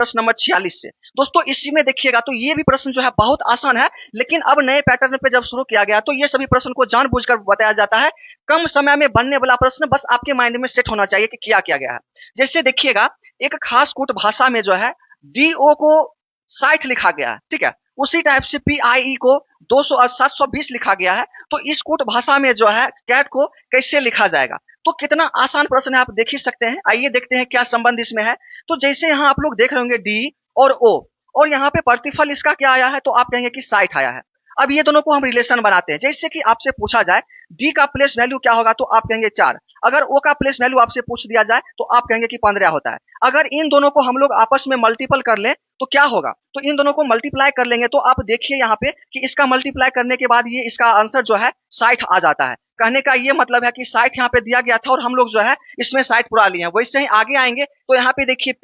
प्रश्न नंबर 46 से। दोस्तों इसी में देखिएगा तो ये भी प्रश्न जो है बहुत आसान है, लेकिन अब नए पैटर्न पे जब शुरू किया गया तो ये सभी प्रश्न को जानबूझकर बताया जाता है। कम समय में बनने वाला प्रश्न बस आपके माइंड में सेट होना चाहिए कि क्या किया गया है। जैसे देखिएगा एक खास कूट भाषा में जो है DO को 60 लिखा गया है, ठीक है। उसी टाइप से PIE को 720 लिखा गया है। तो इस कूट भाषा में जो है कैट को कैसे लिखा जाएगा? तो कितना आसान प्रश्न है, आप देख ही सकते हैं। आइए देखते हैं क्या संबंध इसमें है। तो जैसे यहाँ आप लोग देख रहे होंगे D और O, और यहाँ पे प्रतिफल इसका क्या आया है, तो आप कहेंगे कि 60 आया है। अब ये दोनों को हम रिलेशन बनाते हैं। जैसे कि आपसे पूछा जाए D का प्लेस वैल्यू क्या होगा, तो आप कहेंगे 4। अगर O का प्लेस वैल्यू आपसे पूछ दिया जाए तो आप कहेंगे कि 15 होता है। अगर इन दोनों को हम लोग आपस में मल्टीपल कर लें तो क्या होगा, तो इन दोनों को मल्टीप्लाई कर लेंगे तो आप देखिए यहाँ पे कि इसका मल्टीप्लाई करने के बाद ये इसका आंसर जो है 60 आ जाता है। कहने का ये मतलब है कि 60 यहाँ पे दिया गया था और हम लोग जो है इसमें 60 पुरा लिए हैं। वैसे ही आगे आएंगे तो यहाँ पे देखिए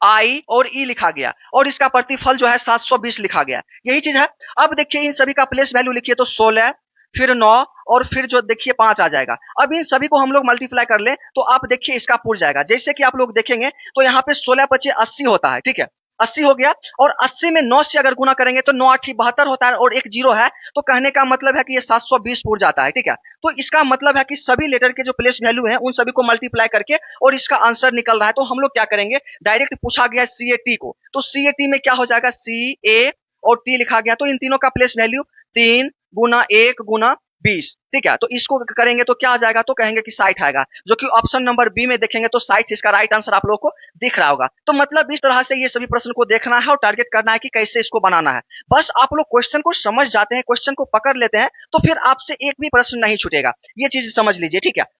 PI और E लिखा गया और इसका प्रतिफल जो है 720 लिखा गया। यही चीज है। अब देखिए इन सभी का प्लेस वैल्यू लिखिए तो 16, फिर 9 और फिर जो देखिए 5 आ जाएगा। अब इन सभी को हम लोग मल्टीप्लाई कर लें तो आप देखिए इसका पुर जाएगा। जैसे कि आप लोग देखेंगे तो यहाँ पे 16 × 5 = 80 होता है, ठीक है। 80 हो गया और 80 में 9 से अगर गुना करेंगे तो 9 × 8 = 72 होता है और एक 0 है, तो कहने का मतलब है कि ये 720 पुर जाता है, ठीक है। तो इसका मतलब है कि सभी लेटर के जो प्लेस वैल्यू है उन सभी को मल्टीप्लाई करके और इसका आंसर निकल रहा है। तो हम लोग क्या करेंगे, डायरेक्ट पूछा गया CAT को, तो CAT में क्या हो जाएगा, CA और T लिखा गया। तो इन तीनों का प्लेस वैल्यू 3 × 1 × 20, ठीक है। तो इसको करेंगे तो क्या आ जाएगा, तो कहेंगे कि 60 आएगा, जो कि ऑप्शन नंबर बी में देखेंगे तो 60 इसका राइट आंसर आप लोगों को दिख रहा होगा। तो मतलब इस तरह से ये सभी प्रश्न को देखना है और टारगेट करना है कि कैसे इसको बनाना है। बस आप लोग क्वेश्चन को समझ जाते हैं, क्वेश्चन को पकड़ लेते हैं तो फिर आपसे एक भी प्रश्न नहीं छूटेगा। ये चीज समझ लीजिए, ठीक है।